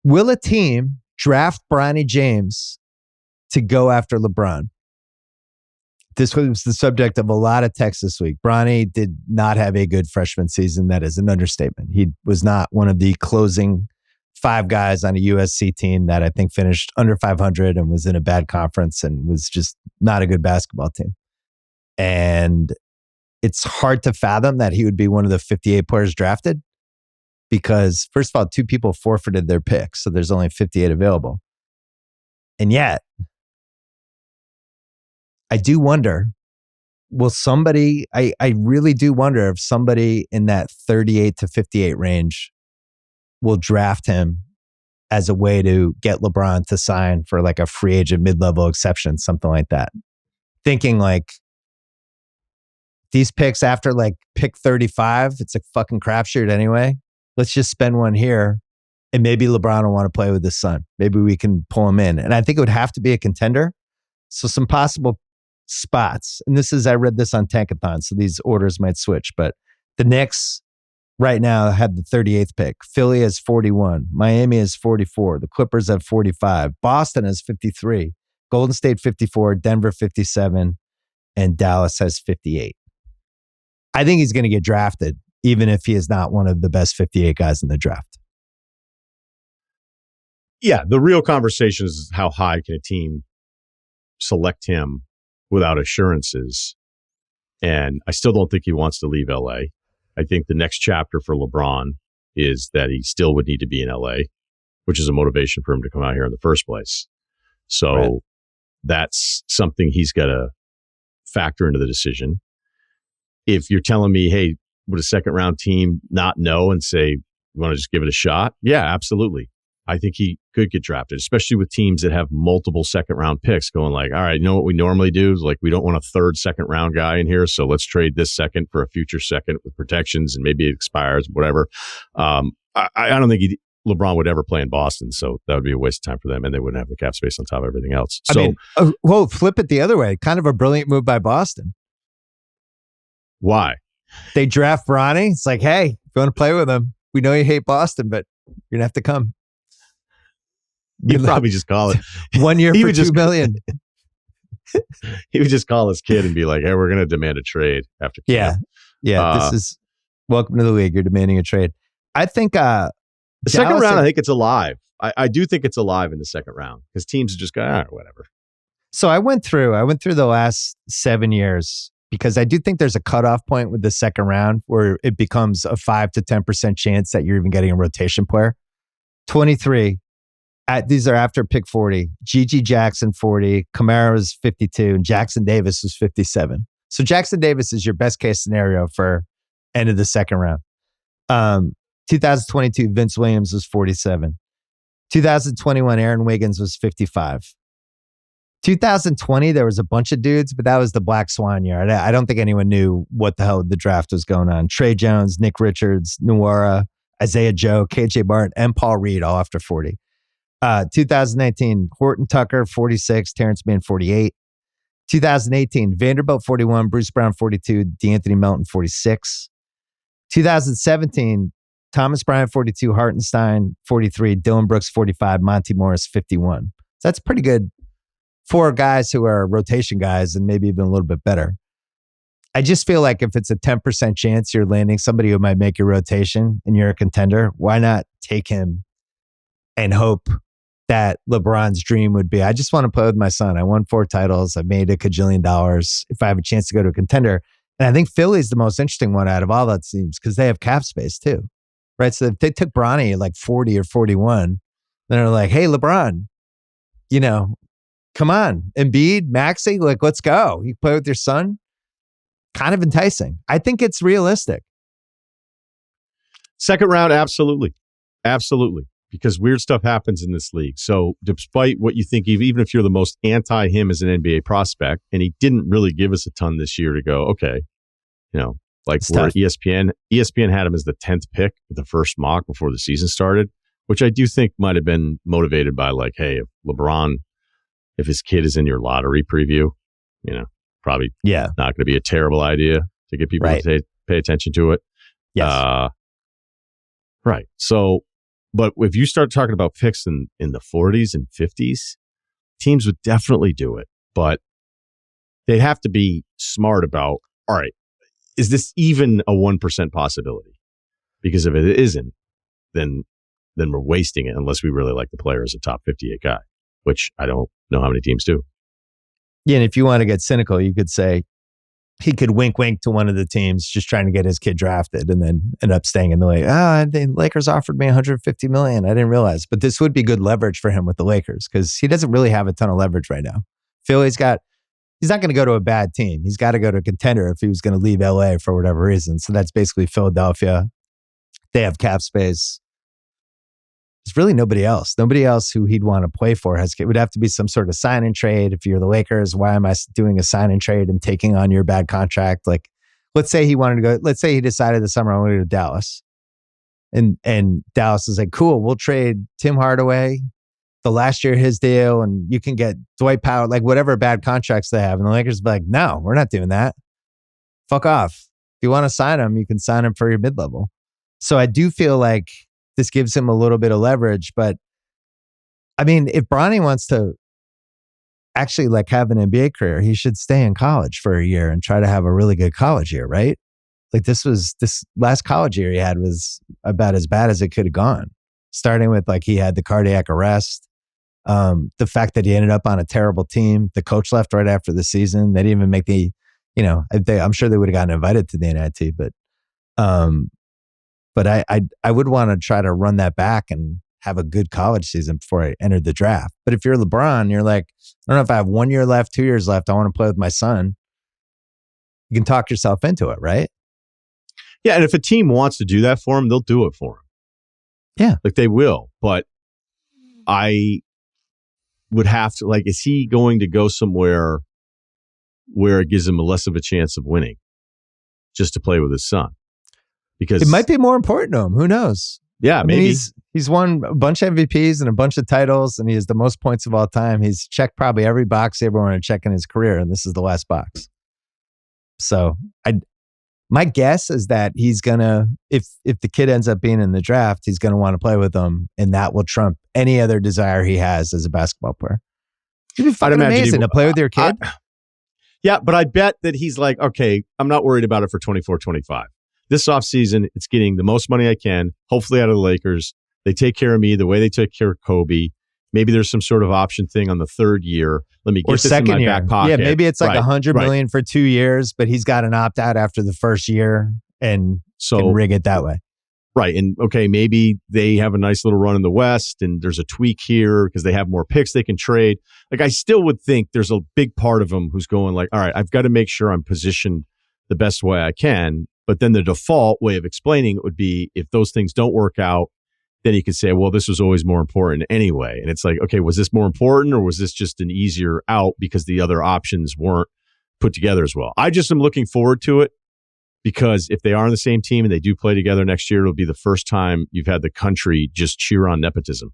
Will a team draft Bronny James to go after LeBron? This was the subject of a lot of texts this week. Bronny did not have a good freshman season. That is an understatement. He was not one of the closing 5 guys on a USC team that I think finished under 500 and was in a bad conference and was just not a good basketball team. And it's hard to fathom that he would be one of the 58 players drafted because, first of all, 2 people forfeited their picks, so there's only 58 available. And yet, I do wonder, will somebody, I really do wonder if somebody in that 38 to 58 range will draft him as a way to get LeBron to sign for like a free agent mid-level exception, something like that. Thinking like these picks after like pick 35, it's a fucking crapshoot anyway. Let's just spend one here and maybe LeBron will want to play with his son. Maybe we can pull him in. And I think it would have to be a contender. So some possible spots. And this is, I read this on Tankathon, so these orders might switch, but the Knicks right now have the 38th pick. Philly has 41. Miami has 44. The Clippers have 45. Boston has 53. Golden State 54. Denver 57. And Dallas has 58. I think he's going to get drafted, even if he is not one of the best 58 guys in the draft. Yeah, the real conversation is how high can a team select him without assurances. And I still don't think he wants to leave LA. I think the next chapter for LeBron is that he still would need to be in LA, which is a motivation for him to come out here in the first place. So right. That's something he's got to factor into the decision. If you're telling me, hey, would a second round team not know and say, you want to just give it a shot? Yeah, absolutely. I think he could get drafted, especially with teams that have multiple second round picks going like, all right, you know what we normally do is like, we don't want a third second round guy in here. So let's trade this second for a future second with protections and maybe it expires, whatever. I don't think LeBron would ever play in Boston. So that would be a waste of time for them. And they wouldn't have the cap space on top of everything else. So, I mean, well, flip it the other way. Kind of a brilliant move by Boston. Why? They draft Bronny. It's like, hey, if you want to play with him, we know you hate Boston, but you're going to have to come. You'd probably just call it 1 year for $2 million. He would just call his kid and be like, hey, we're going to demand a trade after camp. Yeah. This is welcome to the league. You're demanding a trade. I think the second round, I think it's alive. I do think it's alive in the second round because teams are just going, all right, whatever. So I went through the last 7 years because I do think there's a cutoff point with the second round where it becomes a 5 to 10% chance that you're even getting a rotation player. 23. These are after pick 40. Gigi Jackson 40, Kamara was 52, and Jackson Davis was 57. So Jackson Davis is your best case scenario for end of the second round. 2022, Vince Williams was 47. 2021, Aaron Wiggins was 55. 2020, there was a bunch of dudes, but that was the Black Swan year. I don't think anyone knew what the hell the draft was going on. Trey Jones, Nick Richards, Nwora, Isaiah Joe, KJ Barton, and Paul Reed all after 40. 2019, Horton Tucker, 46, Terrence Mann, 48. 2018, Vanderbilt, 41, Bruce Brown, 42, DeAnthony Melton, 46. 2017, Thomas Bryant, 42, Hartenstein, 43, Dylan Brooks, 45, Monty Morris, 51. So that's pretty good. 4 guys who are rotation guys and maybe even a little bit better. I just feel like if it's a 10% chance you're landing somebody who might make your rotation and you're a contender, why not take him and hope that LeBron's dream would be, I just want to play with my son. I won 4 titles. I've made $1 kajillion. If I have a chance to go to a contender. And I think Philly's the most interesting one out of all that teams because they have cap space too. Right? So if they took Bronny at like 40 or 41, then they're like, hey, LeBron, come on. Embiid, Maxey, like, let's go. You play with your son. Kind of enticing. I think it's realistic. Second round, absolutely. Absolutely. Because weird stuff happens in this league. So despite what you think, even if you're the most anti him as an NBA prospect, and he didn't really give us a ton this year to go, okay, like where ESPN had him as the 10th pick, the first mock before the season started, which I do think might have been motivated by like, hey, if LeBron, if his kid is in your lottery preview, probably not going to be a terrible idea to get people to pay attention to it. Yes. Right. So But if you start talking about picks in the 40s and 50s, teams would definitely do it. But they'd have to be smart about, all right, is this even a 1% possibility? Because if it isn't, then we're wasting it unless we really like the player as a top 58 guy, which I don't know how many teams do. Yeah, and if you want to get cynical, you could say he could wink to one of the teams just trying to get his kid drafted and then end up staying in the league. The Lakers offered me $150 million. I didn't realize. But this would be good leverage for him with the Lakers because he doesn't really have a ton of leverage right now. He's not going to go to a bad team. He's got to go to a contender if he was going to leave LA for whatever reason. So that's basically Philadelphia. They have cap space. There's really nobody else. Nobody else who he'd want to play for. It would have to be some sort of sign and trade. If you're the Lakers, why am I doing a sign and trade and taking on your bad contract? Like, let's say he wanted to go. Let's say he decided this summer I want to go to Dallas, and Dallas is like, cool, we'll trade Tim Hardaway, the last year of his deal, and you can get Dwight Powell, like whatever bad contracts they have. And the Lakers be like, no, we're not doing that. Fuck off. If you want to sign him, you can sign him for your mid-level. So I do feel like this gives him a little bit of leverage. But I mean, if Bronny wants to actually like have an NBA career, he should stay in college for a year and try to have a really good college year, right? Like this last college year he had was about as bad as it could have gone. Starting with like he had the cardiac arrest, the fact that he ended up on a terrible team. The coach left right after the season. They didn't even make I'm sure they would have gotten invited to the NIT, but I would want to try to run that back and have a good college season before I entered the draft. But if you're LeBron, you're like, I don't know if I have 1 year left, 2 years left. I want to play with my son. You can talk yourself into it, right? Yeah, and if a team wants to do that for him, they'll do it for him. Yeah. Like they will. But I would have to, like, is he going to go somewhere where it gives him less of a chance of winning just to play with his son? Because it might be more important to him. Who knows? Yeah, maybe. Mean, he's won a bunch of MVPs and a bunch of titles, and he has the most points of all time. He's checked probably every box he ever wanted to check in his career, and this is the last box. So my guess is that he's gonna, if the kid ends up being in the draft, he's gonna want to play with them, and that will trump any other desire he has as a basketball player. It'd be fucking amazing to play with your kid. Yeah, but I bet that he's like, okay, I'm not worried about it for 24-25. This offseason, it's getting the most money I can, hopefully out of the Lakers. They take care of me the way they took care of Kobe. Maybe there's some sort of option thing on the third year. Let me get this in my back pocket. Yeah, maybe it's like $100 million for 2 years, but he's got an opt-out after the first year and can rig it that way. Right. And okay, maybe they have a nice little run in the West and there's a tweak here because they have more picks they can trade. Like I still would think there's a big part of him who's going like, all right, I've got to make sure I'm positioned the best way I can. But then the default way of explaining it would be if those things don't work out, then you could say, well, this was always more important anyway. And it's like, okay, was this more important or was this just an easier out because the other options weren't put together as well? I just am looking forward to it because if they are on the same team and they do play together next year, it'll be the first time you've had the country just cheer on nepotism.